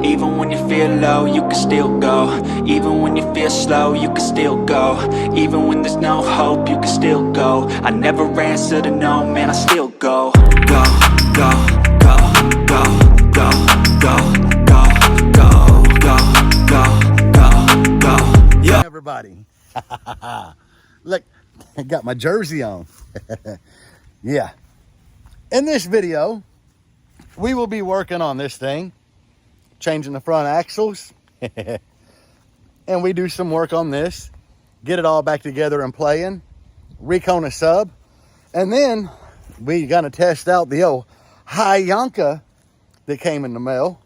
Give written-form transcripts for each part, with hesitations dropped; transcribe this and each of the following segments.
Even when you feel low, you can still go. Even when you feel slow, you can still go. Even when there's no hope, you can still go. I never answer to no, man, I still go. Go, go, go, go, go, go, go, go, go, go, go, go. Yeah, everybody. Look, I got my jersey on. Yeah. In this video, we will be working on this thing, changing the front axles. And we do some work on this, get it all back together and playing, recone a sub. And then we gonna test out the old Yanka that came in the mail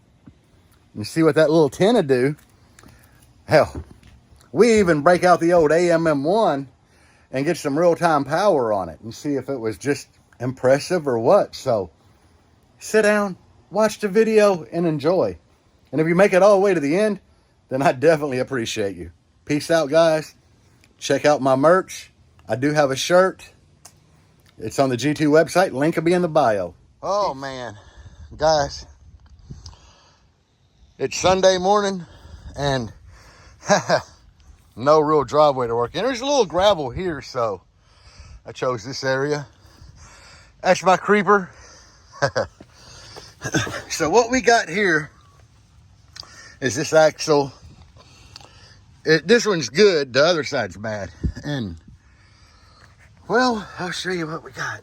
and see what that little antenna do. Hell, we even break out the old AMM1 and get some real-time power on it and see if it was just impressive or what. So sit down, watch the video, and enjoy. And if you make it all the way to the end, then I definitely appreciate you. Peace out, guys. Check out my merch. I do have a shirt. It's on the G2 website. Link will be in the bio. Oh, man. Guys, it's Sunday morning, and no real driveway to work in. There's a little gravel here, so I chose this area. That's my creeper. So what we got here is this axle. This one's good, the other side's bad. And, well, I'll show you what we got.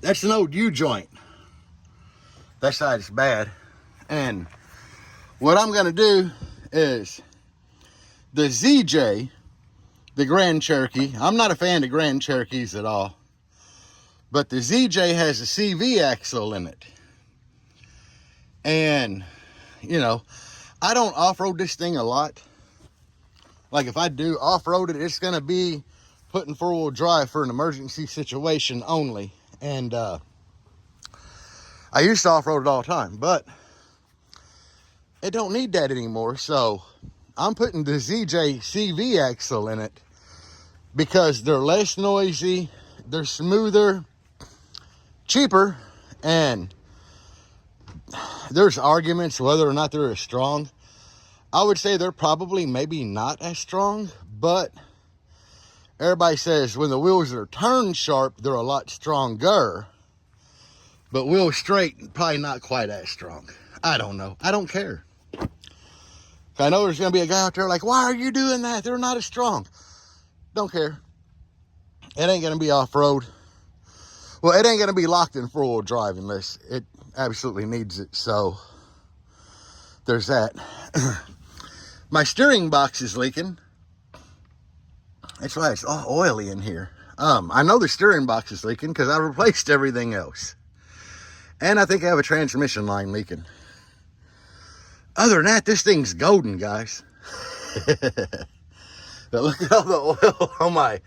That's an old U-joint. That side's bad. And what I'm gonna do is the ZJ, the Grand Cherokee. I'm not a fan of Grand Cherokees at all, but the ZJ has a CV axle in it. And, you know, I don't off-road this thing a lot. Like if I do off-road it, it's gonna be putting four-wheel drive for an emergency situation only. And I used to off-road it all the time, but it don't need that anymore. So I'm putting the ZJ CV axle in it because they're less noisy, they're smoother, cheaper, and there's arguments whether or not they're as strong. I would say they're probably maybe not as strong, but everybody says when the wheels are turned sharp, they're a lot stronger. But wheels straight, probably not quite as strong. I don't know. I don't care. I know there's going to be a guy out there like, why are you doing that? They're not as strong. Don't care. It ain't going to be off-road. Well, it ain't going to be locked in four-wheel drive unless it absolutely needs it. So there's that. My steering box is leaking. That's why it's all oily in here. I know the steering box is leaking because I replaced everything else. And I think I have a transmission line leaking. Other than that, this thing's golden, guys. But look at all the oil on my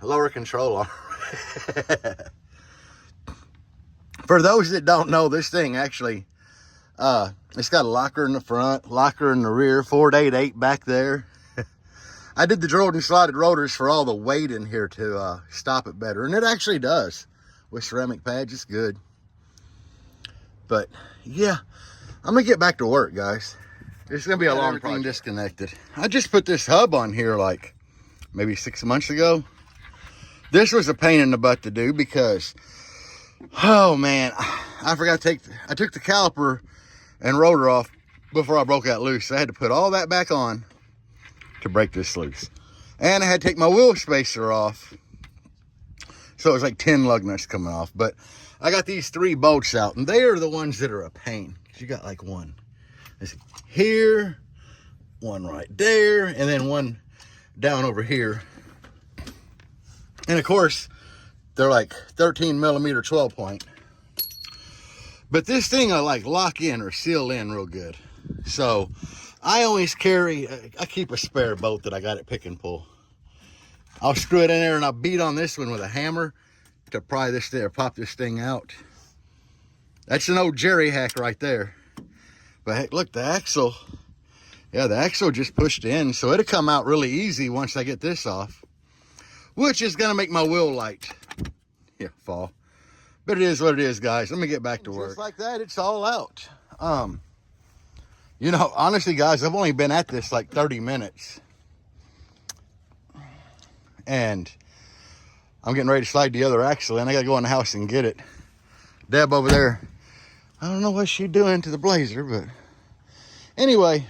lower control arm. For those that don't know, this thing actually, it's got a locker in the front, locker in the rear, 488 back there. I did the drilled and slotted rotors for all the weight in here to stop it better. And it actually does. With ceramic pads, it's good. But, yeah, I'm going to get back to work, guys. It's going to be a long project. Disconnected. I just put this hub on here like maybe 6 months ago. This was a pain in the butt to do because, oh, man, I forgot to I took the caliper and rotor off before I broke that loose. I had to put all that back on to break this loose. And I had to take my wheel spacer off. So it was like 10 lug nuts coming off. But I got these 3 bolts out, and they are the ones that are a pain. You got like one here, one right there, and then one down over here. And of course, they're like 13 millimeter 12 point. But this thing I like lock in or seal in real good. So I always carry, I keep a spare bolt that I got at Pick and Pull. I'll screw it in there and I'll beat on this one with a hammer to pry this there, pop this thing out. That's an old Jerry hack right there. But hey, look, the axle, yeah, the axle just pushed in, so it'll come out really easy once I get this off, which is gonna make my wheel light, yeah, fall. But it is what it is, guys. Let me get back to work. Just like that, it's all out. You know, honestly, guys, I've only been at this like 30 minutes. And I'm getting ready to slide the other axle in. I got to go in the house and get it. Deb over there, I don't know what she's doing to the Blazer, but anyway,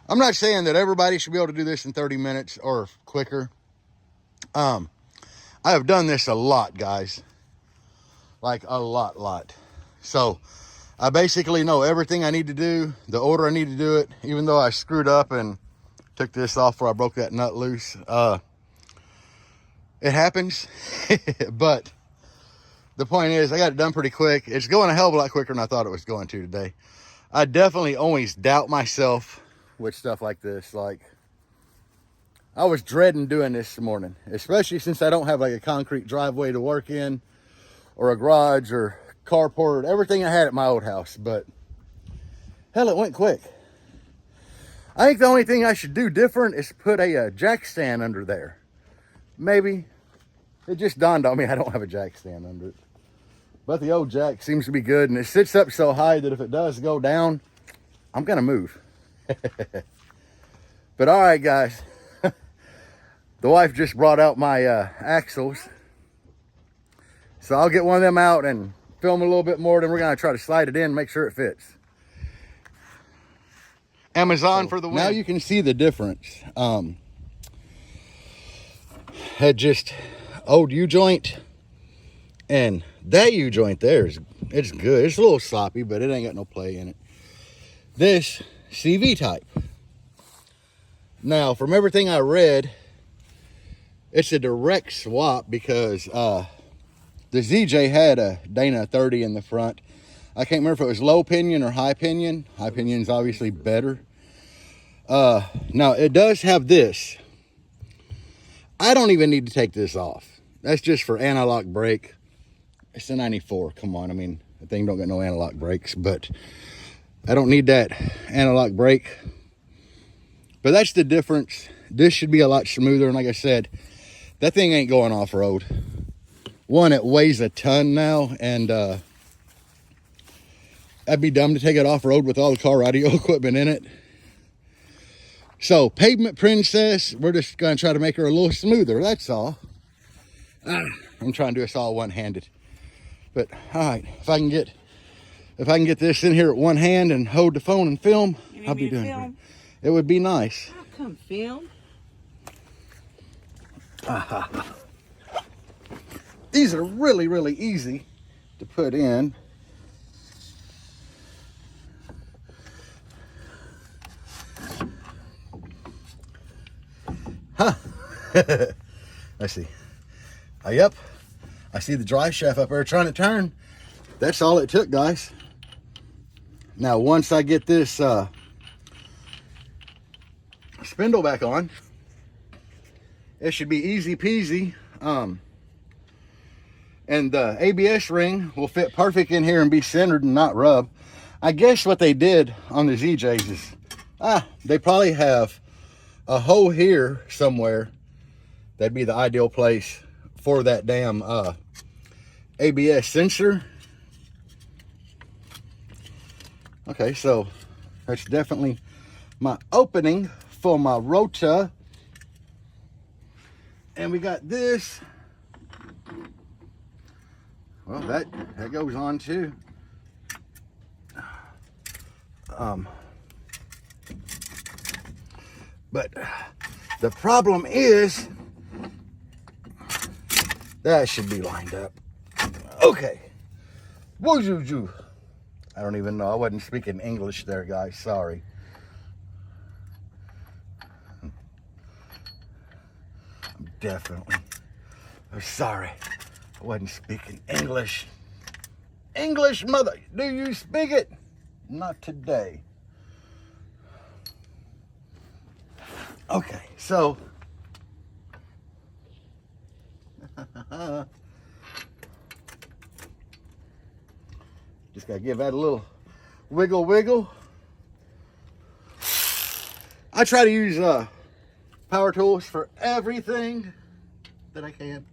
I'm not saying that everybody should be able to do this in 30 minutes or quicker. I have done this a lot, guys. Like a lot. So I basically know everything I need to do, the order I need to do it, even though I screwed up and took this off where I broke that nut loose. It happens, but the point is I got it done pretty quick. It's going a hell of a lot quicker than I thought it was going to today. I definitely always doubt myself with stuff like this. Like, I was dreading doing this morning, especially since I don't have like a concrete driveway to work in, or a garage or carport, everything I had at my old house. But hell, it went quick. I think the only thing I should do different is put a jack stand under there. Maybe. It just dawned on me I don't have a jack stand under it. But the old jack seems to be good, and it sits up so high that if it does go down, I'm gonna move. But all right, guys. The wife just brought out my axles. So I'll get one of them out and film a little bit more, then we're gonna try to slide it in and make sure it fits. Amazon for the win. Now you can see the difference. Had just old U-joint, and that U-joint there it's good. It's a little sloppy, but it ain't got no play in it. This CV type. Now, from everything I read, it's a direct swap because the ZJ had a Dana 30 in the front. I can't remember if it was low pinion or high pinion. High pinion's obviously better. Now, it does have this. I don't even need to take this off. That's just for anti-lock brake. It's a 94. Come on. I mean, the thing don't get no anti-lock brakes, but I don't need that anti-lock brake. But that's the difference. This should be a lot smoother. And like I said, that thing ain't going off-road. One, it weighs a ton now, and I'd be dumb to take it off-road with all the car radio equipment in it. So, Pavement Princess, we're just going to try to make her a little smoother, that's all. I'm trying to do this all one-handed. But, all right, if I can get this in here at one hand and hold the phone and film, I'll be doing it. It would be nice. I'll come film. These are really, really easy to put in. Huh. Let's see. Yep. I see the drive shaft up there trying to turn. That's all it took, guys. Now, once I get this spindle back on, it should be easy peasy. And the ABS ring will fit perfect in here and be centered and not rub. I guess what they did on the ZJs is, they probably have a hole here somewhere. That'd be the ideal place for that damn ABS sensor. Okay, so that's definitely my opening for my rotor. And we got this. Well, that goes on too. But the problem is that should be lined up. Okay. Woo-joo-joo. I don't even know. I wasn't speaking English there, guys. Sorry. I'm definitely sorry. I wasn't speaking English. English, mother. Do you speak it? Not today. Okay, so just gotta give that a little wiggle. I try to use power tools for everything that I can.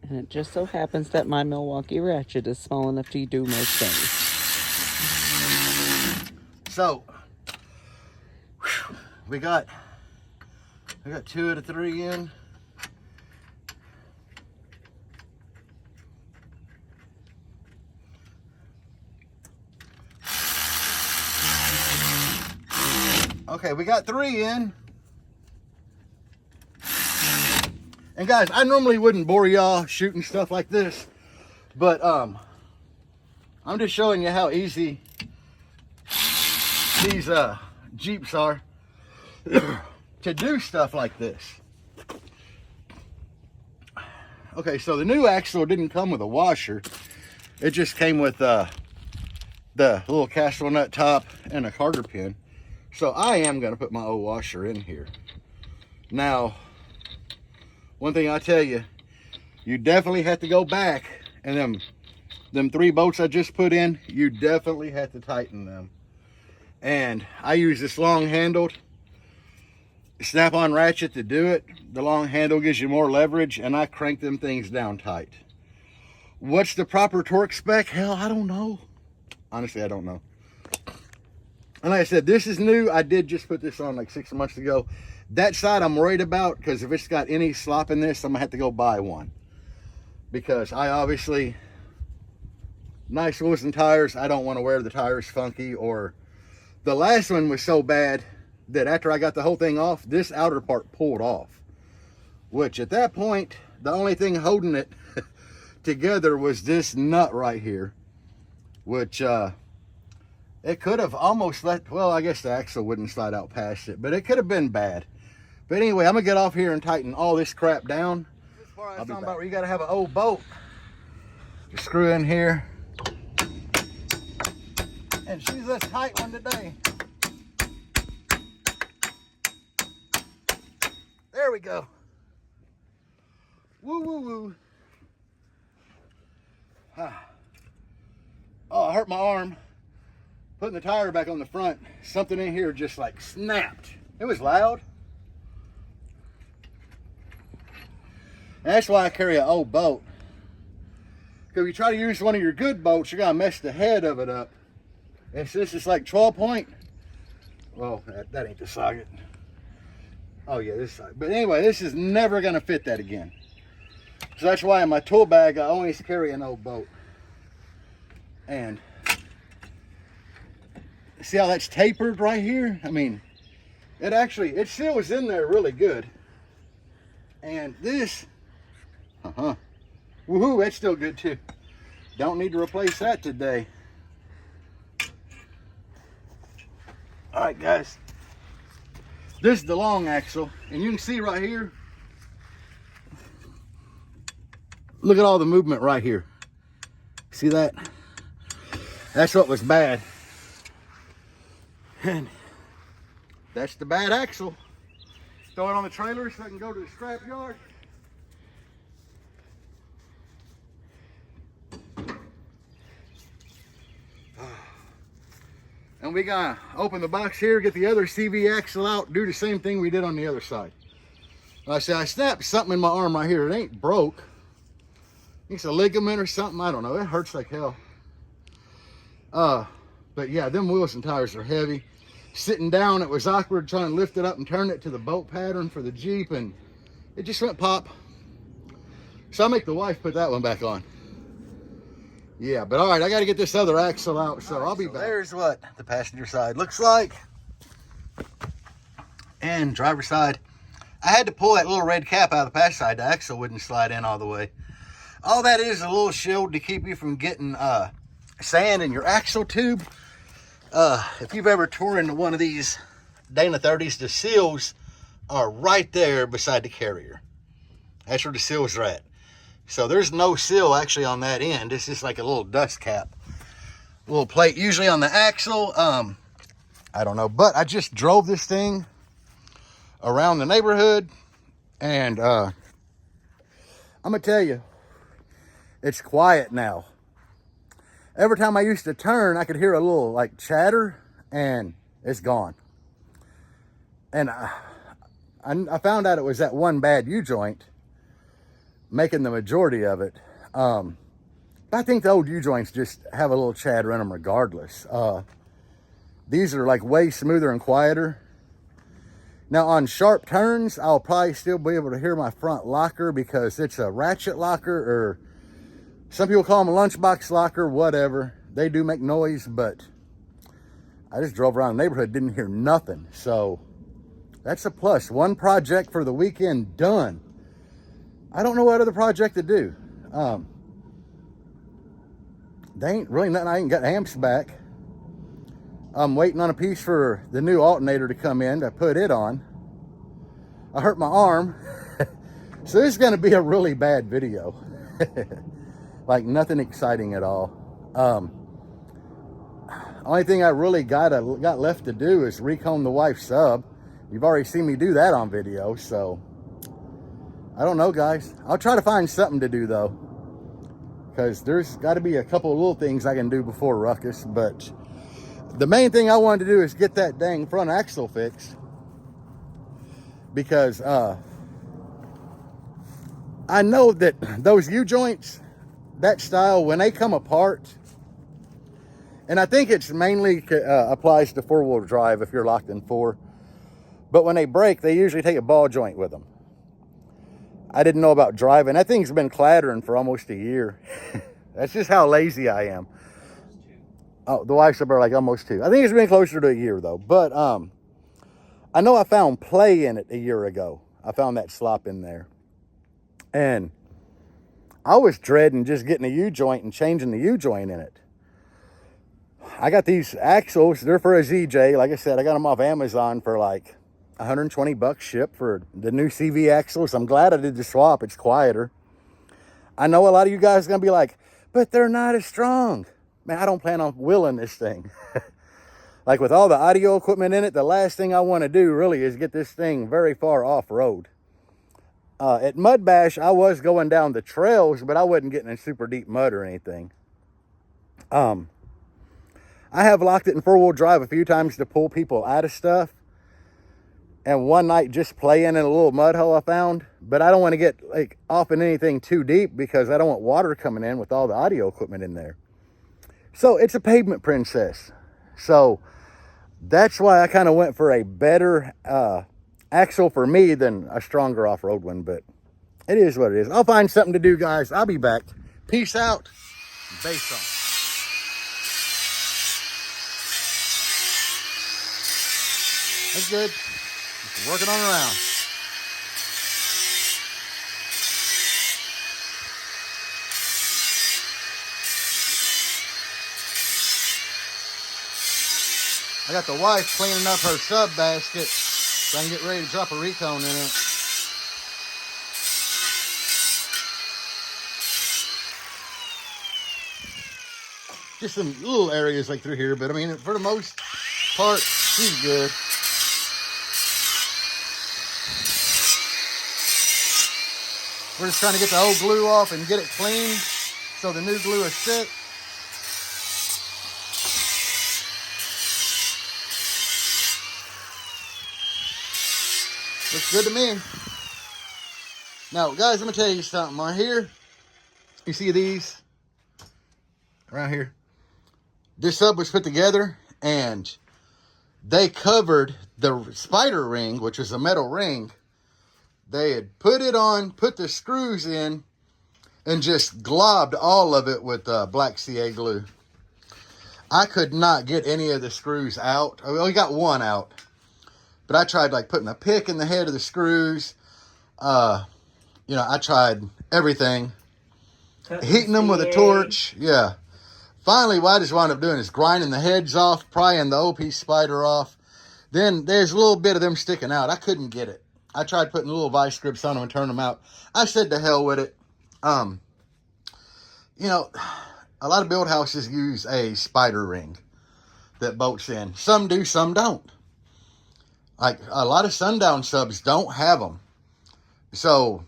And it just so happens that my Milwaukee ratchet is small enough to do most things. So, we got 2 out of 3 in. Okay, we got 3 in. And guys, I normally wouldn't bore y'all shooting stuff like this, but I'm just showing you how easy these Jeeps are to do stuff like this. Okay, so the new axle didn't come with a washer. It just came with the little castle nut top and a carter pin. So I am going to put my old washer in here. Now, one thing I tell you, you definitely have to go back, and them 3 bolts I just put in, you definitely have to tighten them. And I use this long handled snap-on ratchet to do it. The long handle gives you more leverage, and I crank them things down tight. What's the proper torque spec? Hell, I don't know. Honestly, I don't know. And like I said, this is new. I did just put this on like 6 months ago. That side I'm worried about, because if it's got any slop in this, I'm gonna have to go buy one. Because I obviously, nice wheels and tires, I don't want to wear the tires funky. Or the last one was so bad that after I got the whole thing off, this outer part pulled off. Which at that point, the only thing holding it together was this nut right here. Which it could have almost well, I guess the axle wouldn't slide out past it, but it could have been bad. But anyway, I'm gonna get off here and tighten all this crap down. This part I was talking about where you gotta have an old bolt. Just screw in here. And she's a tight one today. There we go. Woo, woo, woo. Oh, I hurt my arm. Putting the tire back on the front. Something in here just like snapped. It was loud. And that's why I carry an old bolt. Because if you try to use one of your good bolts, you're going to mess the head of it up. And since it's like 12 point, well, that ain't the socket. Oh yeah, this side. But anyway, this is never going to fit that again. So that's why in my tool bag, I always carry an old bolt. And see how that's tapered right here? I mean, it still was in there really good. And this, woohoo, that's still good too. Don't need to replace that today. All right, guys. This is the long axle, and you can see right here. Look at all the movement right here. See that? That's what was bad. And that's the bad axle. Throw it on the trailer so I can go to the scrap yard. And we gotta open the box here, get the other CV axle out, do the same thing we did on the other side. Like I said, I snapped something in my arm right here. It ain't broke. It's a ligament or something. I don't know. It hurts like hell. But yeah, them wheels and tires are heavy. Sitting down, it was awkward trying to lift it up and turn it to the bolt pattern for the Jeep, and it just went pop. So I'll make the wife put that one back on. Yeah, but all right, I got to get this other axle out, so I'll be back. There's what the passenger side looks like. And driver's side. I had to pull that little red cap out of the passenger side. The axle wouldn't slide in all the way. All that is a little shield to keep you from getting sand in your axle tube. If you've ever toured into one of these Dana 30s, the seals are right there beside the carrier. That's where the seals are at. So there's no seal actually on that end. It's just like a little dust cap. A little plate usually on the axle. I don't know, but I just drove this thing around the neighborhood, and I'm gonna tell you, it's quiet now. Every time I used to turn, I could hear a little like chatter, and it's gone. And I found out it was that one bad U-joint. making the majority of it. But I think the old U-joints just have a little chatter in them regardless. These are like way smoother and quieter. Now on sharp turns, I'll probably still be able to hear my front locker because it's a ratchet locker, or some people call them a lunchbox locker, whatever. They do make noise, but I just drove around the neighborhood, didn't hear nothing. So that's a plus. One project for the weekend done. I don't know what other project to do. They ain't really nothing. I ain't got amps back. I'm waiting on a piece for the new alternator to come in to put it on. I hurt my arm. So this is going to be a really bad video. Like nothing exciting at all. Only thing I really got left to do is recone the wife's sub. You've already seen me do that on video, so I don't know, guys. I'll try to find something to do though, because there's got to be a couple of little things I can do before ruckus. But the main thing I wanted to do is get that dang front axle fixed, because I know that those U-joints, that style, when they come apart, and I think it's mainly applies to four-wheel drive if you're locked in four, but when they break, they usually take a ball joint with them. I didn't know about driving. That thing's been clattering for almost a year. That's just how lazy I am. Oh, the wife's up there like almost 2. I think it's been closer to a year though. But I know I found play in it a year ago. I found that slop in there. And I was dreading just getting a U-joint and changing the U-joint in it. I got these axles. They're for a ZJ. Like I said, I got them off Amazon for like $120 shipped for the new CV axles. I'm glad I did the swap. It's quieter. I know a lot of you guys are going to be like, but they're not as strong. Man, I don't plan on wheeling this thing. Like with all the audio equipment in it, the last thing I want to do really is get this thing very far off-road. At Mud Bash, I was going down the trails, but I wasn't getting in super deep mud or anything. I have locked it in four-wheel drive a few times to pull people out of stuff. And one night just playing in a little mud hole I found. But I don't want to get like off in anything too deep because I don't want water coming in with all the audio equipment in there. So it's a pavement princess. So that's why I kind of went for a better axle for me than a stronger off-road one. But it is what it is. I'll find something to do, guys. I'll be back. Peace out. Bass on. That's good. Just working on around. I got the wife cleaning up her sub basket so I can get ready to drop a recone in it. Just some little areas like through here, but I mean, for the most part, she's good. We're just trying to get the old glue off and get it clean so the new glue is thick. Looks good to me. Now, guys, let me tell you something. On here, you see these around here? This sub was put together, and they covered the spider ring, which is a metal ring. They had put it on, put the screws in, and just globbed all of it with black CA glue. I could not get any of the screws out. I only got one out. But I tried like putting a pick in the head of the screws. I tried everything. Heating them with a torch. Yeah. Finally, what I just wound up doing is grinding the heads off, prying the OP spider off. Then there's a little bit of them sticking out. I couldn't get it. I tried putting little vice grips on them and turning them out. I said to hell with it. A lot of build houses use a spider ring that bolts in. Some do, some don't. Like a lot of sundown subs don't have them. So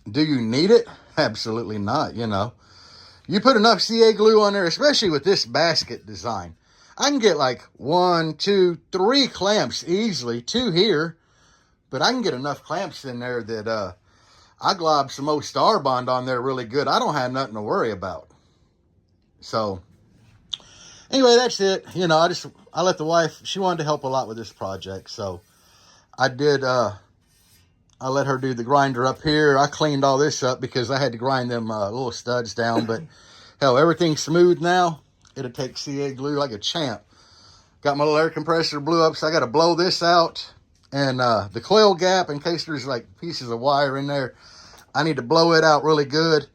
do you need it? Absolutely not, You put enough CA glue on there, especially with this basket design. I can get like 1, 2, 3 clamps easily, 2 here. But I can get enough clamps in there that I globbed some old Star Bond on there really good. I don't have nothing to worry about. So, anyway, that's it. You know, I let the wife, she wanted to help a lot with this project. So, I did, I let her do the grinder up here. I cleaned all this up because I had to grind them little studs down. But, hell, everything's smooth now. It'll take CA glue like a champ. Got my little air compressor blew up, so I got to blow this out. And the coil gap, in case there's like pieces of wire in there, I need to blow it out really good.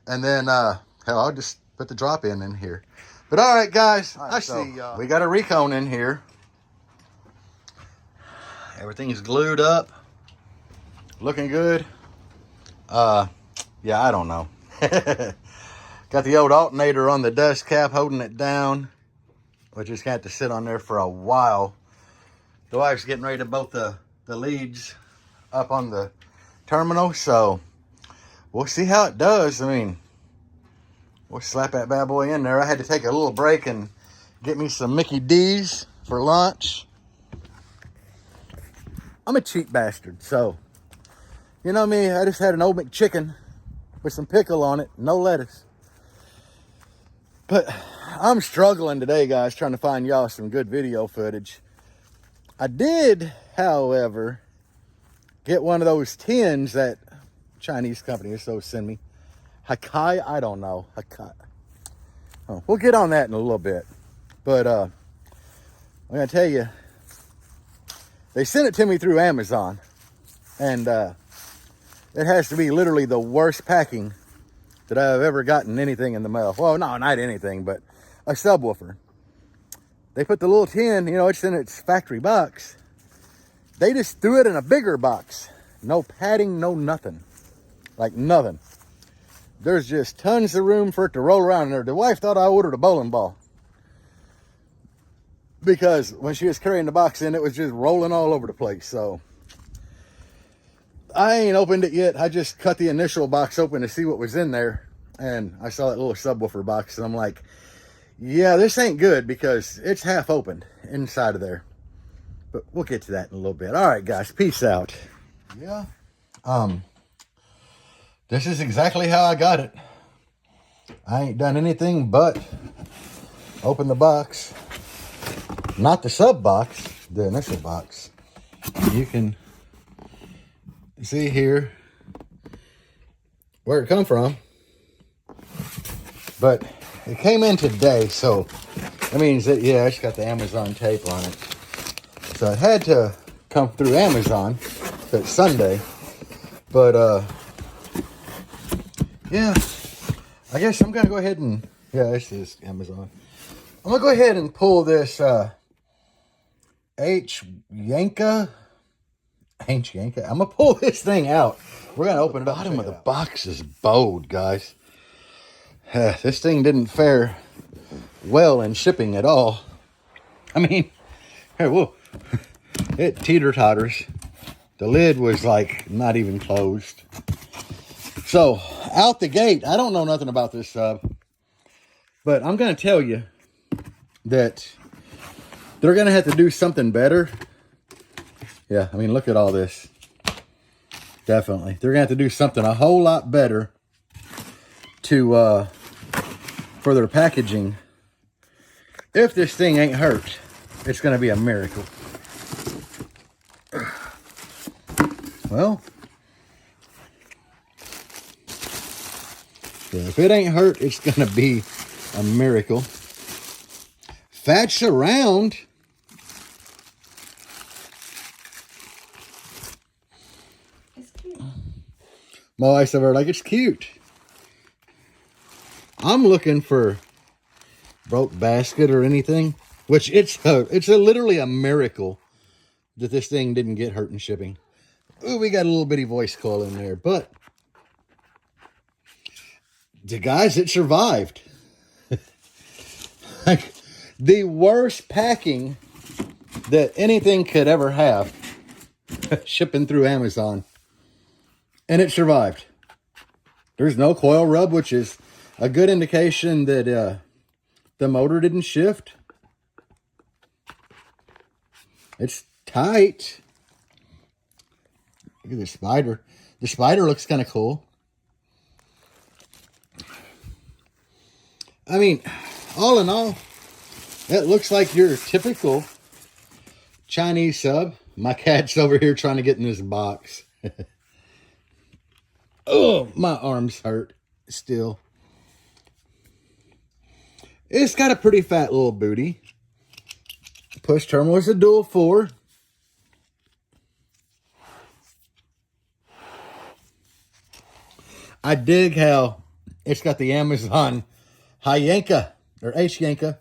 And then, hell, I'll just put the drop in here. But all right, guys, I see we got a recone in here. Everything's glued up, looking good. Yeah, I don't know. Got the old alternator on the dust cap holding it down. We just got to sit on there for a while. The wife's getting ready to bolt the leads up on the terminal, so we'll see how it does. I mean, we'll slap that bad boy in there. I had to take a little break and get me some Mickey D's for lunch. I'm a cheap bastard, so you know me, I just had an old McChicken with some pickle on it, no lettuce. But I'm struggling today, guys, trying to find y'all some good video footage. I did, however, get one of those tins that Chinese company is supposed to send me. Hakai, I don't know. Hakai. Oh, we'll get on that in a little bit. But I'm going to tell you, they sent it to me through Amazon. And it has to be literally the worst packing that I've ever gotten anything in the mail. Well, no, not anything, but a subwoofer. They put the little tin, you know, it's in its factory box. They just threw it in a bigger box. No padding, no nothing. Like nothing. There's just tons of room for it to roll around in there. The wife thought I ordered a bowling ball. Because when she was carrying the box in, it was just rolling all over the place. So, I ain't opened it yet. I just cut the initial box open to see what was in there. And I saw that little subwoofer box. And I'm like, yeah, this ain't good because it's half opened inside of there. But we'll get to that in a little bit. All right, guys. Peace out. Yeah. This is exactly how I got it. I ain't done anything but open the box. Not the sub box, the initial box. You can see here where it come from. But it came in today, so that means that, yeah, it's got the Amazon tape on it. So it had to come through Amazon, so it's Sunday. But, yeah, I guess I'm going to go ahead and, yeah, this is Amazon. I'm going to go ahead and pull this Yanka. I'm going to pull this thing out. We're going to open it up. The bottom of the box is bowed, guys. This thing didn't fare well in shipping at all. I mean, hey, whoa. It teeter-totters. The lid was like not even closed. So, out the gate, I don't know nothing about this sub. But I'm going to tell you that they're going to have to do something better. Yeah, I mean, look at all this. Definitely. They're going to have to do something a whole lot better to, for their packaging. If this thing ain't hurt, it's going to be a miracle. Well, if it ain't hurt, it's going to be a miracle. Fetch around. It's cute. My wife said, like, it's cute. I'm looking for broke basket or anything, which it's literally a miracle that this thing didn't get hurt in shipping. Ooh, we got a little bitty voice coil in there, but the guys, it survived. Like the worst packing that anything could ever have shipping through Amazon, and it survived. There's no coil rub, which is a good indication that the motor didn't shift. It's tight. Look at the spider. The spider looks kind of cool. I mean, all in all, that looks like your typical Chinese sub. My cat's over here trying to get in this box. Oh, my arms hurt still. It's got a pretty fat little booty. Push terminal is a dual 4. I dig how it's got the Amazon Yanka or Yanka.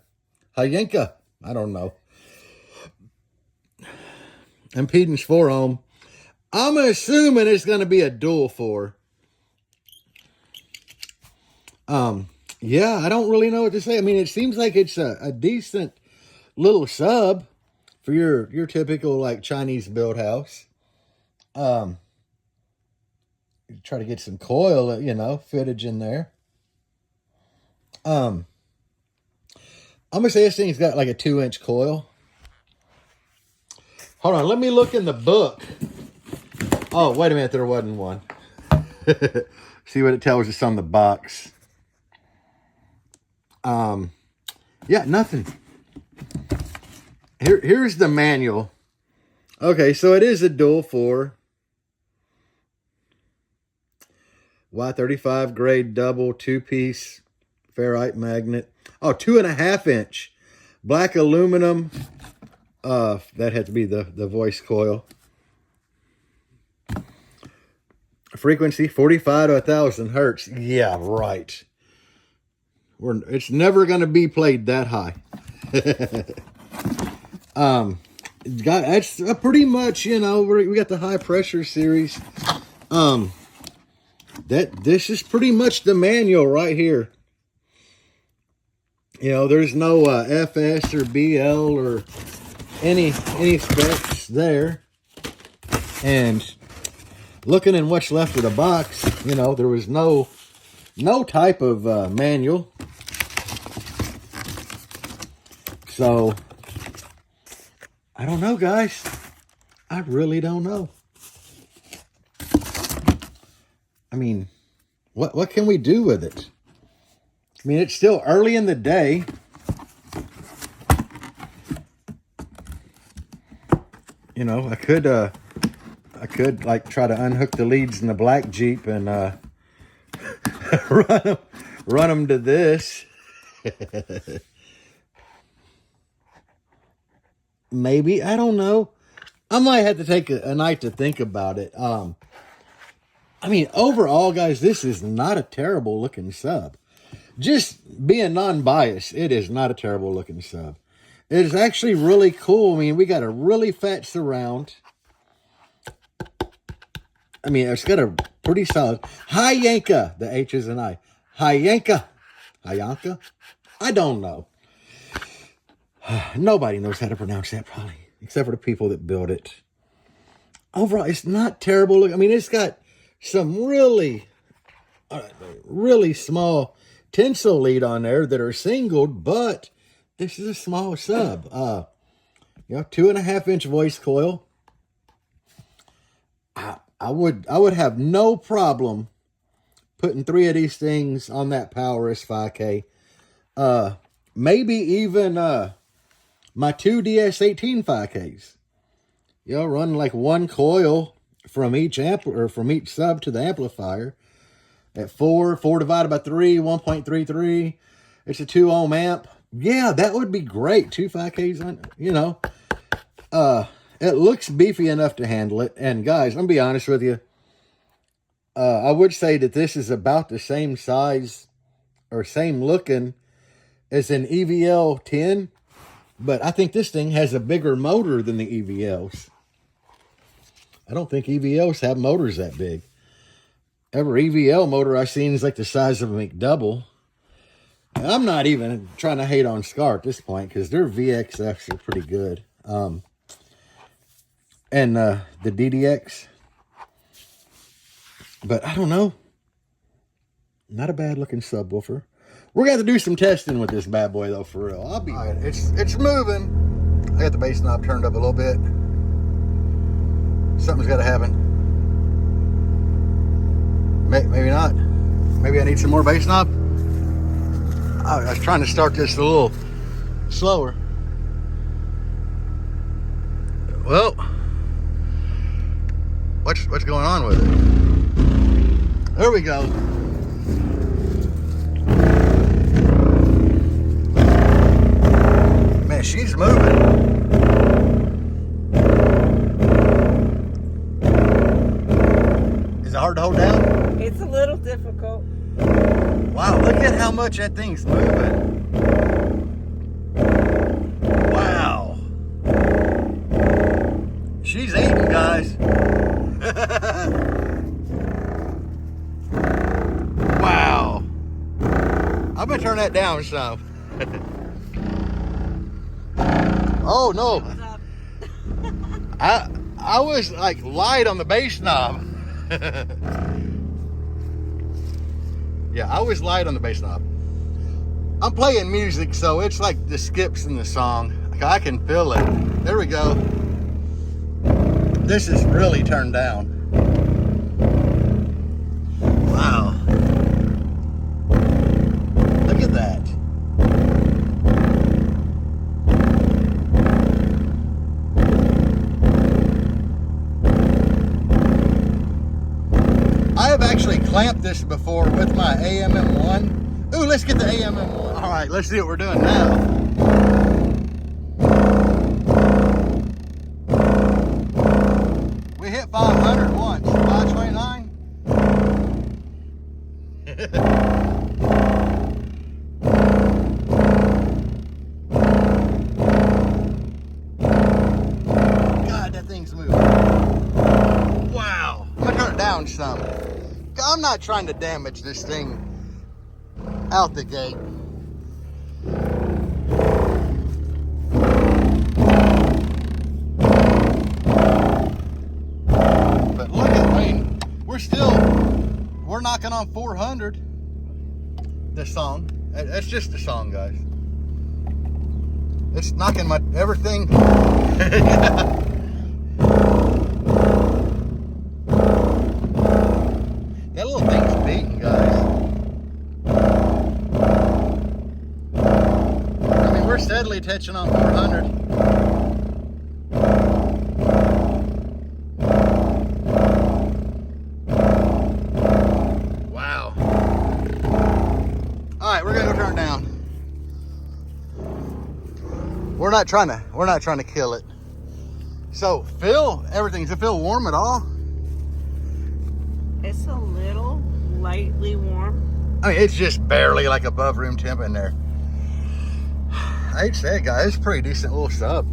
Yanka. I don't know. Impedance 4 ohm. I'm assuming it's going to be a dual 4. Yeah, I don't really know what to say. I mean, it seems like it's a decent little sub for your typical like Chinese build house. Try to get some coil, you know, footage in there. I'm gonna say this thing's got like a 2-inch coil. Hold on, let me look in the book. Oh, wait a minute, there wasn't one. See what it tells us on the box. Yeah, nothing. Here's the manual. Okay, so it is a dual 4. Y35 grade double 2-piece ferrite magnet. Oh, 2.5 inch black aluminum. That had to be the voice coil. Frequency 45 to 1,000 hertz. Yeah, right. It's never going to be played that high. That's pretty much, you know, we got the high pressure series. This is pretty much the manual right here. You know, there's no FS or BL or any specs there. And looking in what's left of the box, you know, there was no type of manual. So I don't know, guys. I really don't know. I mean, what can we do with it? I mean, it's still early in the day. You know, I could like try to unhook the leads in the black Jeep and run them to this. Maybe, I don't know. I might have to take a night to think about it. I mean, overall, guys, this is not a terrible looking sub. Just being non-biased, it is not a terrible looking sub. It is actually really cool. I mean, we got a really fat surround. I mean, it's got a pretty solid. Hi, Yanka. The H is an I. Hi, Yanka. Hi, Yanka. I don't know. Nobody knows how to pronounce that, probably, except for the people that build it. Overall, it's not terrible. I mean, it's got some really small tinsel lead on there that are singled, but this is a small sub. You know, 2.5 inch voice coil. I would have no problem putting 3 of these things on that Power S5K. Maybe even my 2 DS18 5Ks. You know, run like 1 coil from each amp or from each sub to the amplifier at 4 divided by 3, 1.33. It's a 2 ohm amp. Yeah, that would be great. 2 5Ks on, you know. It looks beefy enough to handle it. And guys, I'm gonna be honest with you. I would say that this is about the same size or same looking as an EVL 10, but I think this thing has a bigger motor than the EVLs. I don't think EVLs have motors that big. Every EVL motor I've seen is like the size of a McDouble. And I'm not even trying to hate on Scar at this point because their VXFs are pretty good. And the DDX. But I don't know. Not a bad looking subwoofer. We're going to have to do some testing with this bad boy though, for real. I'll be right. It's moving. I got the bass knob turned up a little bit. Something's got to happen. Maybe not. Maybe I need some more bass knob. I was trying to start this a little slower. Well, what's going on with it? There we go. Man, she's moving. Is it hard to hold down? It's a little difficult. Wow, look at how much that thing's moving. Wow. She's eating, guys. Wow. I'm gonna turn that down some. Oh no. I was like light on the bass knob. Yeah, I was light on the bass knob. I'm playing music, so it's like the skips in the song. I can feel it. There we go. This is really turned down. Wow. Look at that. I have actually clamped this before with my AMM1. Ooh, let's get the AMM1. All right, let's see what we're doing now. We hit 500 once. 529. God, that thing's moving. Wow. I'm gonna turn it down some. I'm not trying to damage this thing out the gate. But look at, I mean, we're knocking on 400. This song. That's just a song, guys. It's knocking my everything. That little thing's beating, guys. I mean, we're steadily touching on 400. Wow. All right, we're gonna go turn it down. We're not trying to kill it. So, does it feel warm at all? It's a little lightly warm. I mean, it's just barely like above room temp in there. I hate to say it, guys, it's a pretty decent little sub.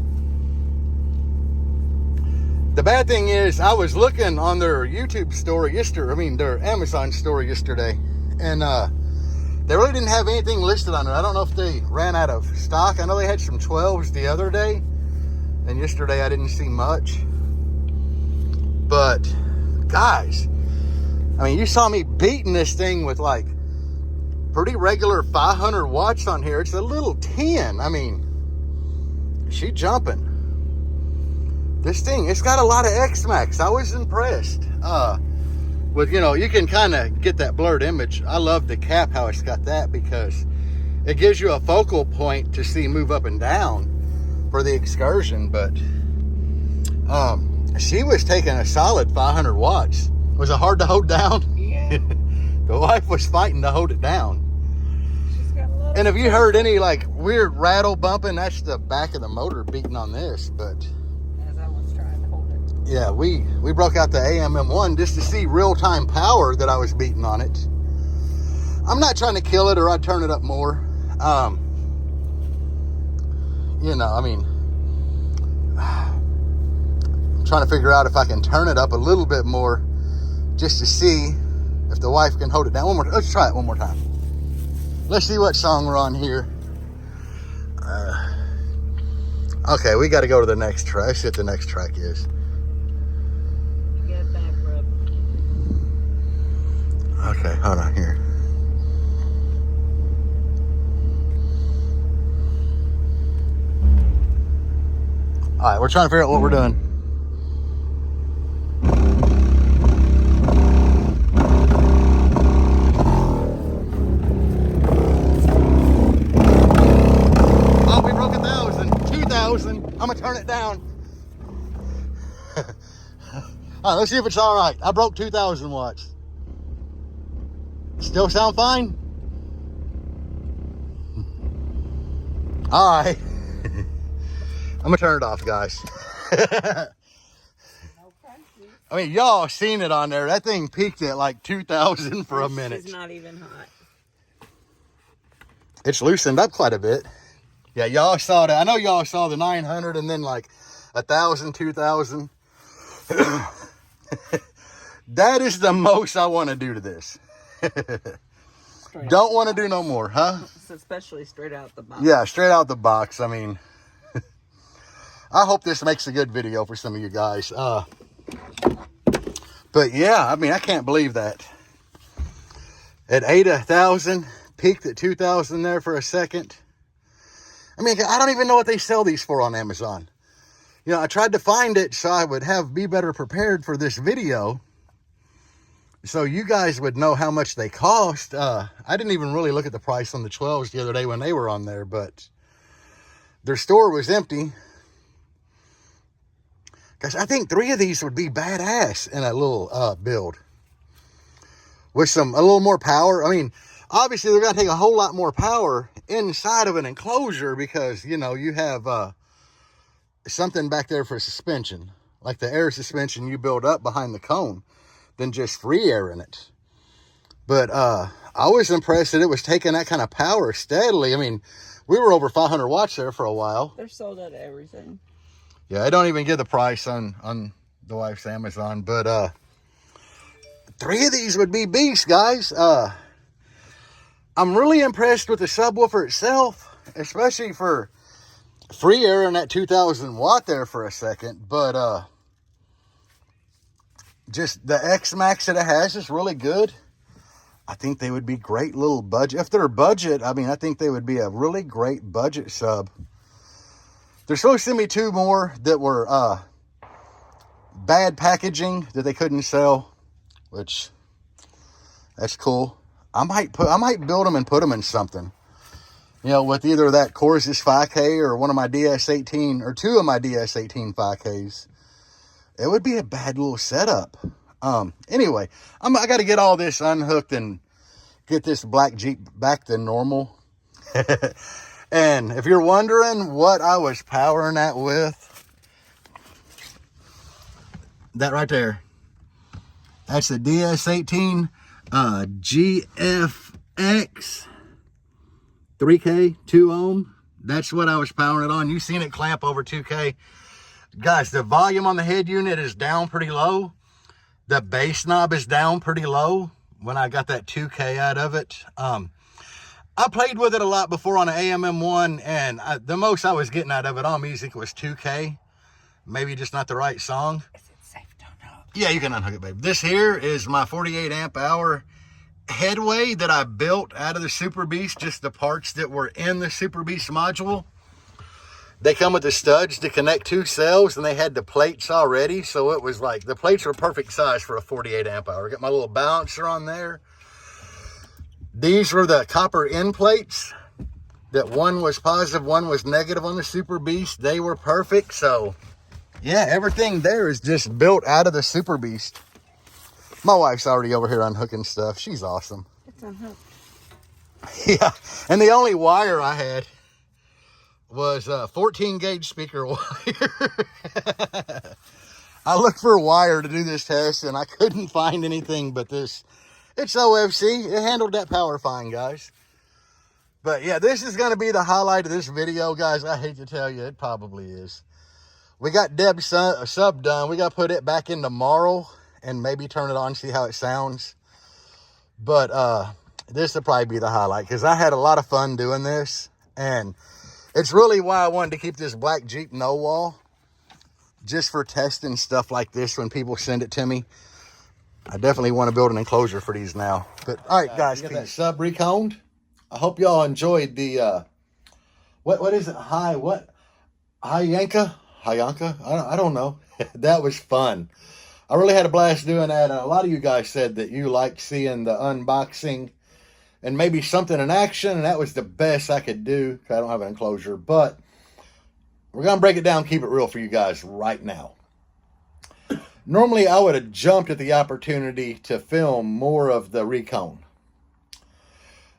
The bad thing is, I was looking on their YouTube store their Amazon store yesterday, and they really didn't have anything listed on it. I don't know if they ran out of stock. I know they had some 12s the other day, and yesterday I didn't see much. But, guys, I mean, you saw me beating this thing with like pretty regular 500 watts on here. It's a little 10. I mean, she jumping. This thing, it's got a lot of X-Max. I was impressed. With, you can kind of get that blurred image. I love the cap, how it's got that, because it gives you a focal point to see move up and down for the excursion. But she was taking a solid 500 watts. Was it hard to hold down? Yeah. The wife was fighting to hold it down. She's got a little. And if you heard any like weird rattle bumping, that's the back of the motor beating on this. But As I was trying to hold it. yeah, we broke out the AMM1 just to see real-time power that I was beating on it. I'm not trying to kill it, or I'd turn it up more. I mean, I'm trying to figure out if I can turn it up a little bit more just to see if the wife can hold it down. Let's try it one more time. Let's see what song we're on here. Okay, we got to go to the next track. Let's see what the next track is. Get back rub. Okay, hold on here. All right, we're trying to figure out what we're doing. All right, let's see if it's all right. I broke 2,000 watts. Still sound fine? All right. I'm gonna turn it off, guys. I mean, y'all seen it on there. That thing peaked at like 2,000 for a minute. It's not even hot. It's loosened up quite a bit. Yeah, y'all saw that. I know y'all saw the 900 and then like 1,000, 2,000. That is the most I want to do to this. Don't want to do no more, huh? Especially straight out the box. Yeah, straight out the box. I mean, I hope this makes a good video for some of you guys. But yeah, I mean, I can't believe that. At 1,000, peaked at 2,000 there for a second. I mean, I don't even know what they sell these for on Amazon. You know, I tried to find it so I would be better prepared for this video, so you guys would know how much they cost. I didn't even really look at the price on the 12s the other day when they were on there, but their store was empty. Guys, I think 3 of these would be badass in a little build. With a little more power. I mean, obviously they're going to take a whole lot more power inside of an enclosure because, you know, you have something back there for suspension. Like the air suspension you build up behind the cone than just free air in it. But I was impressed that it was taking that kind of power steadily. I mean, we were over 500 watts there for a while. They're sold out of everything. Yeah, I don't even get the price on the wife's Amazon, but 3 of these would be beasts, guys. I'm really impressed with the subwoofer itself, especially for free air in that 2,000 watt there for a second. But just the X Max that it has is really good. I think they would be great little budget. If they're budget, I mean, I think they would be a really great budget sub. They're supposed to send me 2 more that were bad packaging that they couldn't sell, which that's cool. I might build them and put them in something. You know, with either that Corsys 5K or one of my DS18 or 2 of my DS18 5Ks. It would be a bad little setup. Anyway, I got to get all this unhooked and get this black Jeep back to normal. And if you're wondering what I was powering that with, that right there, that's the DS18 GFX 3K 2 ohm. That's what I was powering it on. You've seen it clamp over 2K. Guys, the volume on the head unit is down pretty low. The bass knob is down pretty low when I got that 2K out of it. I played with it a lot before on an AMM1, and the most I was getting out of it on music was 2K. Maybe just not the right song. Is it safe to unhook? Yeah, you can unhook it, babe. This here is my 48 amp hour headway that I built out of the Super Beast, just the parts that were in the Super Beast module. They come with the studs to connect 2 cells, and they had the plates already, so it was like, the plates were perfect size for a 48 amp hour. Got my little balancer on there. These were the copper end plates. That one was positive, one was negative on the Super Beast. They were perfect. So, yeah, everything there is just built out of the Super Beast. My wife's already over here unhooking stuff. She's awesome. It's unhooked. Yeah, and the only wire I had was a 14 gauge speaker wire. I looked for a wire to do this test, and I couldn't find anything but this. It's OFC. It handled that power fine, guys. But yeah, this is going to be the highlight of this video, guys. I hate to tell you, it probably is. We got Deb's sub done. We got to put it back in tomorrow and maybe turn it on, see how it sounds. But this will probably be the highlight because I had a lot of fun doing this. And it's really why I wanted to keep this black Jeep no wall. Just for testing stuff like this when people send it to me. I definitely want to build an enclosure for these now. But all right, guys, get that sub reconed. I hope y'all enjoyed the what is it? Yanka? I don't know. That was fun. I really had a blast doing that. And a lot of you guys said that you liked seeing the unboxing and maybe something in action, and that was the best I could do because I don't have an enclosure. But we're gonna break it down, keep it real for you guys right now. Normally, I would have jumped at the opportunity to film more of the recone.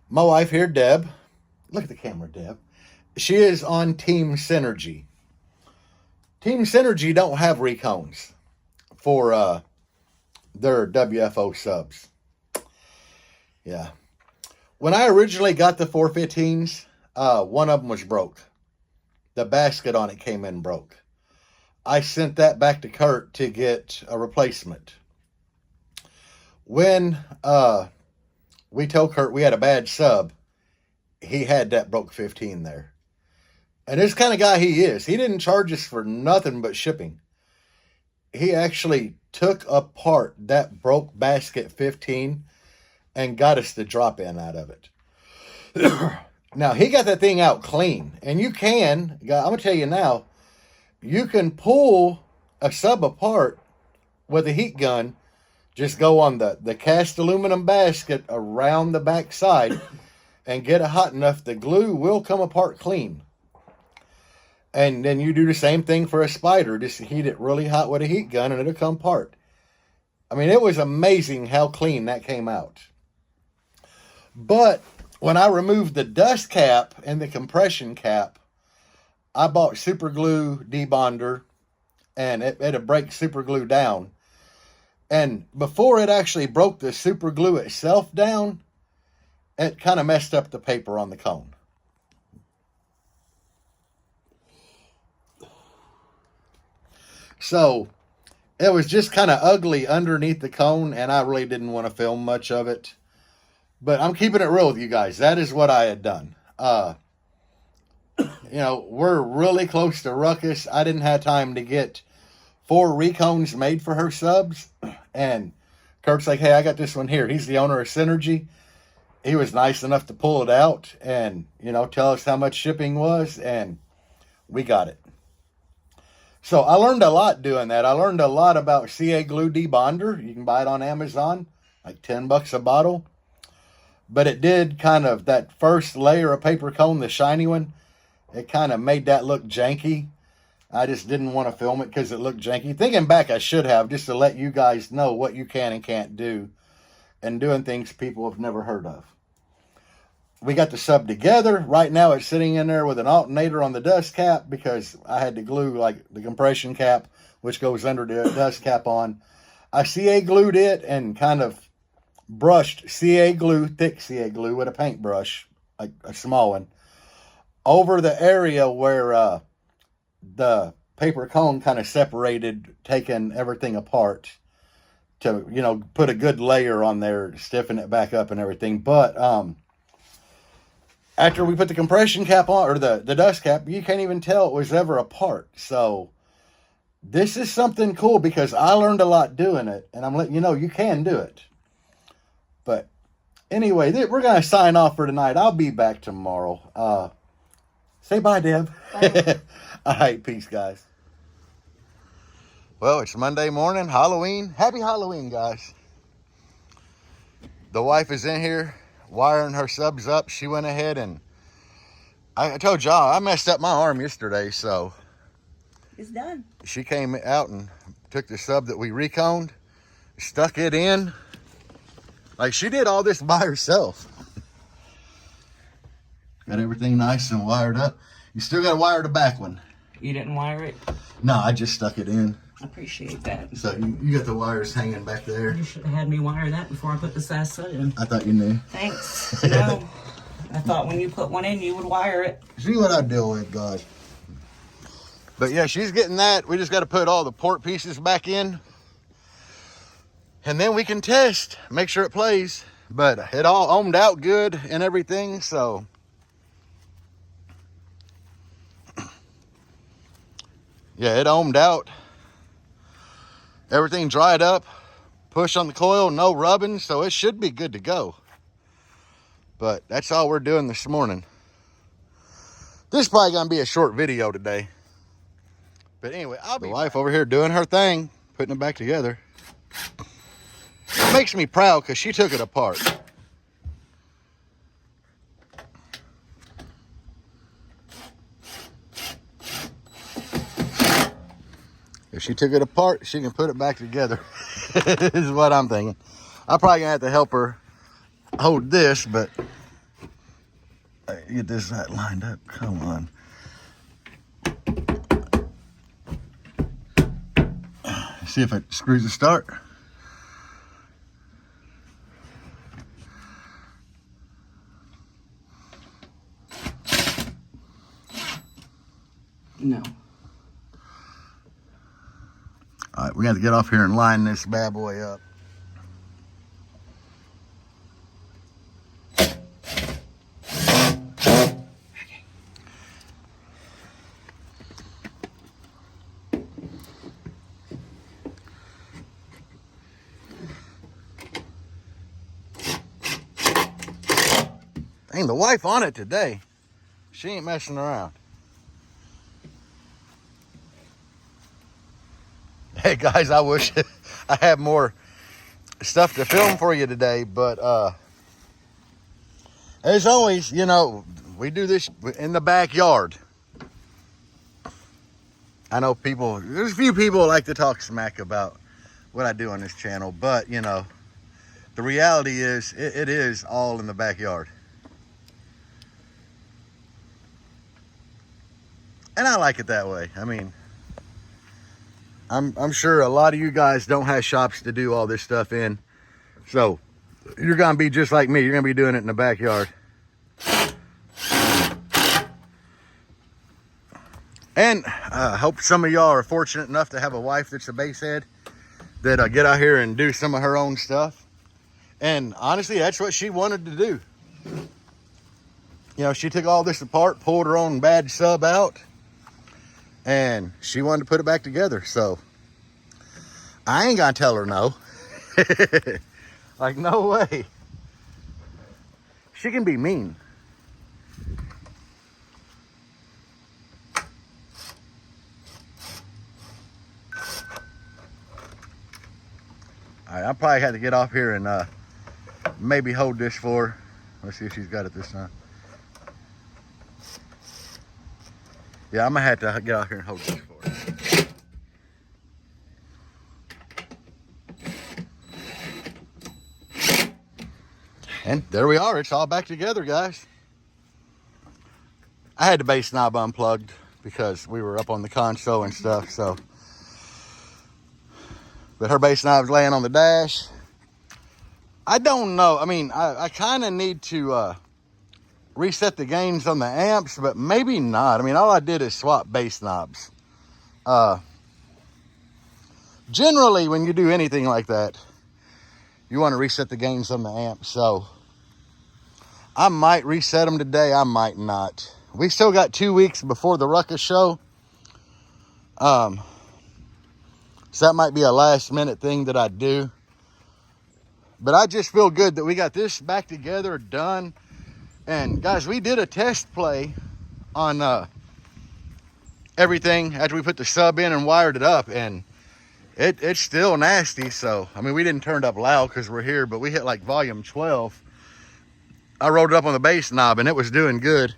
My wife here, Deb, look at the camera, Deb. She is on Team Synergy. Team Synergy don't have recones for their WFO subs. Yeah. When I originally got the 415s, one of them was broke. The basket on it came in broke. I sent that back to Kurt to get a replacement. When we told Kurt we had a bad sub, he had that broke 15 there. And this kind of guy he is. He didn't charge us for nothing but shipping. He actually took apart that broke basket 15 and got us the drop in out of it. Now, he got that thing out clean. And you can, I'm going to tell you now, you can pull a sub apart with a heat gun. Just go on the cast aluminum basket around the back side and get it hot enough, the glue will come apart clean. And then you do the same thing for a spider. Just heat it really hot with a heat gun and it'll come apart. I mean, it was amazing how clean that came out. But when I removed the dust cap and the compression cap, I bought super glue debonder, and it'll break super glue down. And before it actually broke the super glue itself down, it kind of messed up the paper on the cone. So it was just kind of ugly underneath the cone, and I really didn't want to film much of it. But I'm keeping it real with you guys. That is what I had done. You know, we're really close to Ruckus. I didn't have time to get 4 recones made for her subs. And Kurt's like, hey, I got this one here. He's the owner of Synergy. He was nice enough to pull it out and, you know, tell us how much shipping was. And we got it. So I learned a lot doing that. I learned a lot about CA glue debonder. You can buy it on Amazon, like $10 a bottle. But it did kind of, that first layer of paper cone, the shiny one, it kind of made that look janky. I just didn't want to film it because it looked janky. Thinking back, I should have, just to let you guys know what you can and can't do, and doing things people have never heard of. We got the sub together. Right now it's sitting in there with an alternator on the dust cap because I had to glue like the compression cap, which goes under the dust cap on. I CA glued it and kind of brushed CA glue, thick CA glue with a paintbrush, like a small one, over the area where the paper cone kind of separated, taking everything apart to, you know, put a good layer on there, stiffen it back up and everything. But after we put the compression cap on, or the dust cap, you can't even tell it was ever apart. So this is something cool because I learned a lot doing it, and I'm letting you know you can do it. But anyway, we're going to sign off for tonight. I'll be back tomorrow. Say bye, Deb. Bye. All right, peace, guys. Well, it's Monday morning, Halloween. Happy Halloween, guys. The wife is in here wiring her subs up. She went ahead and I told y'all I messed up my arm yesterday, so It's done. she came out and took the sub that we reconed, stuck it in. Like, she did all this by herself. Got everything nice and wired up. You still got to wire the back one. You didn't wire it? No, I just stuck it in. I appreciate that. So you got the wires hanging back there. You should have had me wire that before I put this ass in. I thought you knew. Thanks. No. I thought when you put one in, you would wire it. See what I deal with, guys. But yeah, she's getting that. We just got to put all the port pieces back in. And then we can test, make sure it plays. But it all ohmed out good and everything, so. Yeah, it ohmed out. Everything dried up. Push on the coil, no rubbing, so it should be good to go. But that's all we're doing this morning. This is probably going to be a short video today. But anyway, I'll be the wife over here doing her thing, putting it back together. It makes me proud because she took it apart. she took it apart, she can put it back together. Is what I'm thinking. I'm probably gonna have to help her hold this, but get this right lined up. Come on. See if it screws the start. No. All right, we got to get off here and line this bad boy up. Dang, the wife on it today. She ain't messing around. Hey guys, I wish I had more stuff to film for you today, but as always, you know, we do this in the backyard. I know there's a few people who like to talk smack about what I do on this channel, but you know, the reality is it is all in the backyard. And I like it that way. I mean, I'm sure a lot of you guys don't have shops to do all this stuff in. So you're going to be just like me. You're going to be doing it in the backyard. And I hope some of y'all are fortunate enough to have a wife that's a basshead that get out here and do some of her own stuff. And honestly, that's what she wanted to do. You know, she took all this apart, pulled her own bad sub out, and she wanted to put it back together. So I ain't gonna tell her no. Like, no way. She can be mean. All right, I'll probably have to get off here and maybe hold this for her. Let's see if she's got it this time. Yeah, I'm gonna have to get out here and hold this for her. And there we are. It's all back together, guys. I had the bass knob unplugged because we were up on the console and stuff, so. But her bass knob's laying on the dash. I don't know. I mean, I kind of need to reset the gains on the amps, but maybe not. I mean, all I did is swap bass knobs. Generally, when you do anything like that, you want to reset the gains on the amp. So I might reset them today. I might not. We still got 2 weeks before the Ruckus show. So that might be a last minute thing that I do. But I just feel good that we got this back together, done. And guys, we did a test play on everything after we put the sub in and wired it up, and it's still nasty. So I mean, we didn't turn it up loud because we're here, but we hit like volume 12. I rolled it up on the bass knob and it was doing good.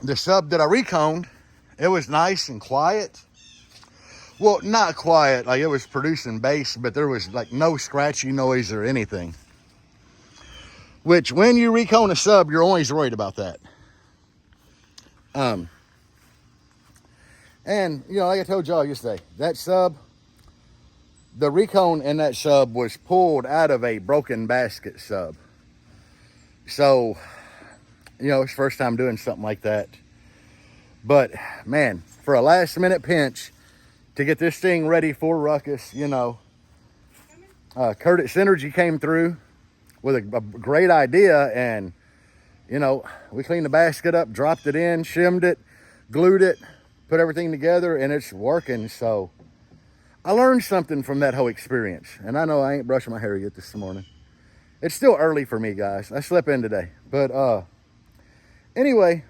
The sub that I reconed, it was nice and quiet. Well, not quiet, like it was producing bass, but there was like no scratchy noise or anything. Which, when you recone a sub, you're always worried about that. And, you know, like I told y'all yesterday, that sub, the recone in that sub was pulled out of a broken basket sub. So, you know, it's first time doing something like that. But, man, for a last minute pinch, to get this thing ready for Ruckus, you know, Curtis Energy came through with a great idea, and you know, we cleaned the basket up, dropped it in, shimmed it, glued it, put everything together, and it's working. So I learned something from that whole experience. And I know I ain't brushing my hair yet this morning. It's still early for me, guys. I slept in today. But anyway,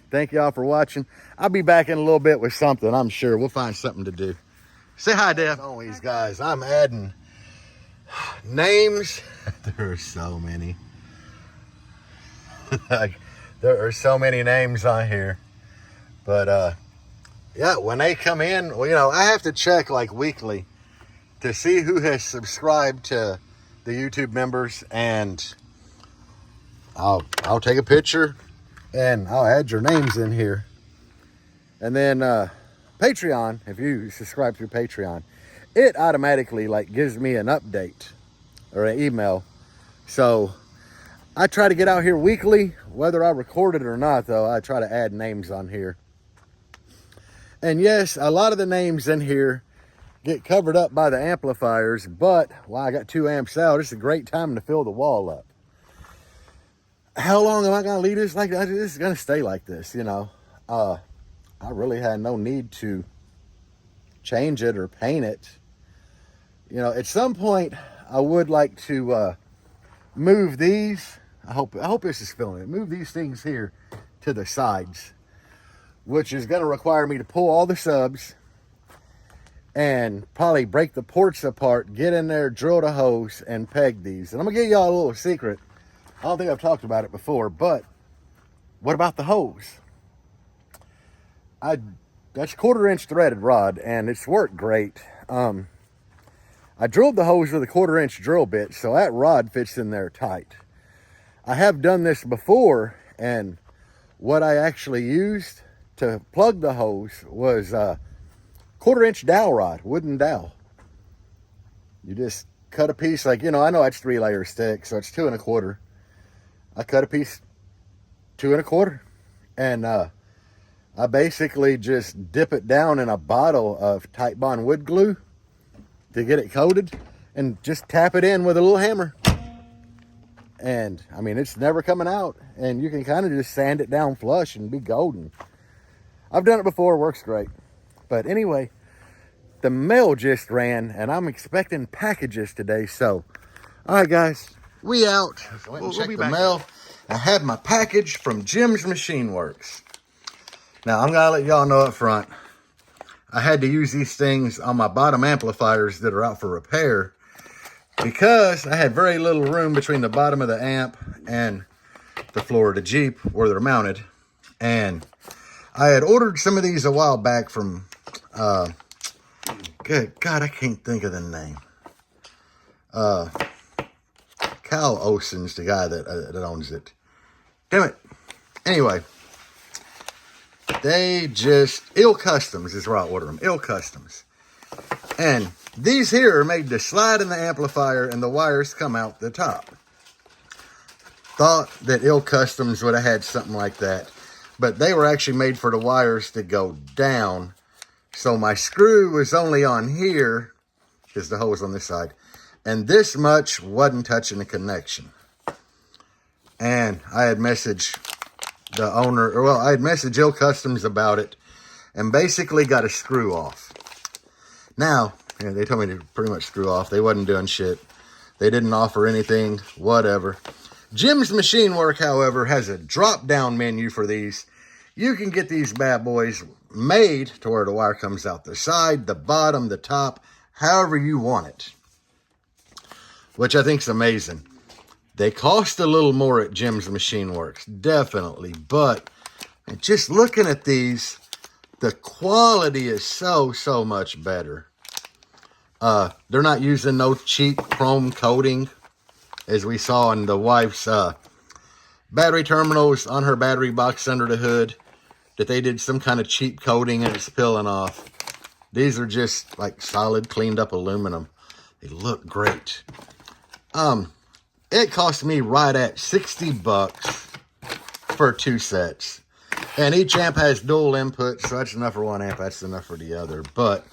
thank y'all for watching. I'll be back in a little bit with something, I'm sure. We'll find something to do. Say hi, Def. As always, guys, I'm adding names. There are so many. Like, there are so many names on here. But yeah, when they come in, well, you know, I have to check like weekly to see who has subscribed to the YouTube members, and I'll take a picture and I'll add your names in here. And then Patreon, if you subscribe through Patreon, it automatically like gives me an update or an email. So I try to get out here weekly, whether I record it or not, though. I try to add names on here. And yes, a lot of the names in here get covered up by the amplifiers, but while I got 2 amps out, it's a great time to fill the wall up. How long am I going to leave this like that? This is going to stay like this, you know. I really had no need to change it or paint it. You know, at some point, I would like to move these. I hope this is filling it. Move these things here to the sides, which is going to require me to pull all the subs and probably break the ports apart, get in there, drill the hose, and peg these. And I'm going to give y'all a little secret. I don't think I've talked about it before, but what about the hose? That's 1/4-inch threaded rod, and it's worked great. I drilled the hose with a 1/4-inch drill bit, so that rod fits in there tight. I have done this before, and what I actually used to plug the hose was a 1/4-inch dowel rod, wooden dowel. You just cut a piece, like, you know, I know that's 3-layer stick, so it's 2 1/4. I cut a piece 2 1/4, and I basically just dip it down in a bottle of Tight Bond wood glue to get it coated, and just tap it in with a little hammer. And I mean, it's never coming out, and you can kind of just sand it down flush and be golden. I've done it before, works great. But anyway, the mail just ran, and I'm expecting packages today. So, all right, guys, we out. We'll be back. Mail. I have my package from Jim's Machine Works. Now, I'm gonna let y'all know up front, I had to use these things on my bottom amplifiers that are out for repair because I had very little room between the bottom of the amp and the floor of the Jeep where they're mounted. And I had ordered some of these a while back from, good God, I can't think of the name. Cal Olsen's the guy that owns it. Damn it. Anyway, they just, Ill Customs is where I order them. Ill Customs. And these here are made to slide in the amplifier and the wires come out the top. Thought that Ill Customs would have had something like that. But they were actually made for the wires to go down. So my screw was only on here, because the hose on this side. And this much wasn't touching the connection. And I had messaged the owner, or well, I had messaged Ill Customs about it, and basically got a screw off. Now, you know, they told me to pretty much screw off. They wasn't doing shit. They didn't offer anything, whatever. Jim's Machine Work, however, has a drop-down menu for these. You can get these bad boys made to where the wire comes out the side, the bottom, the top, however you want it. Which I think is amazing. They cost a little more at Jim's Machine Works, definitely. But just looking at these, the quality is so much better. They're not using no cheap chrome coating, as we saw in the wife's battery terminals on her battery box under the hood, that they did some kind of cheap coating and it's peeling off. These are just like solid, cleaned up aluminum. They look great. It cost me right at 60 bucks for 2 sets. And each amp has dual inputs, so that's enough for one amp, that's enough for the other. But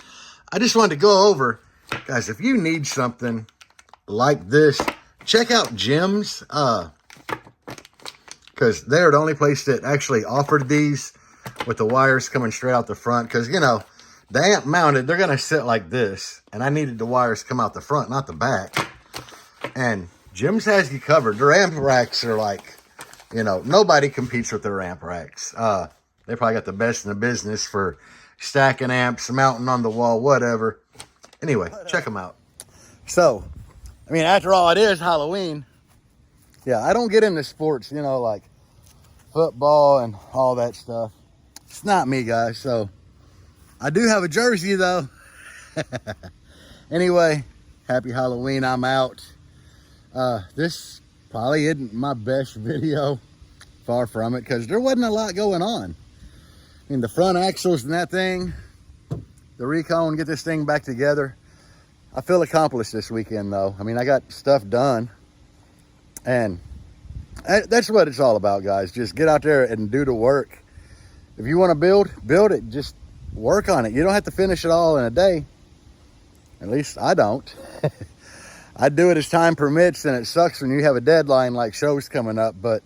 I just wanted to go over, guys, if you need something like this, check out Jim's, because they're the only place that actually offered these with the wires coming straight out the front. Because, you know, the amp mounted, they're going to sit like this. And I needed the wires come out the front, not the back. And Jim's has you covered. Their amp racks are like, you know, nobody competes with their amp racks. They probably got the best in the business for stacking amps, mounting on the wall, whatever. Anyway, check them out. So, I mean, after all, it is Halloween. Yeah, I don't get into sports, you know, like football and all that stuff. It's not me, guys. So, I do have a jersey though. Anyway, happy Halloween. I'm out. This probably isn't my best video. Far from it, because there wasn't a lot going on. I mean, the front axles and that thing, the recone, get this thing back together. I feel accomplished this weekend though. I mean, I got stuff done, and that's what it's all about, guys. Just get out there and do the work. If you want to build it. Just work on it. You don't have to finish it all in a day. At least I don't. I do it as time permits, and it sucks when you have a deadline like shows coming up, but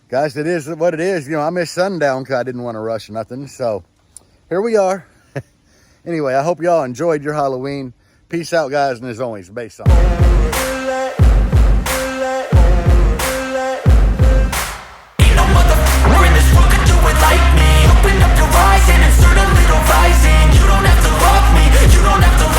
guys, it is what it is. You know, I missed sundown because I didn't want to rush nothing. So here we are. Anyway, I hope y'all enjoyed your Halloween. Peace out, guys. And as always, bass on.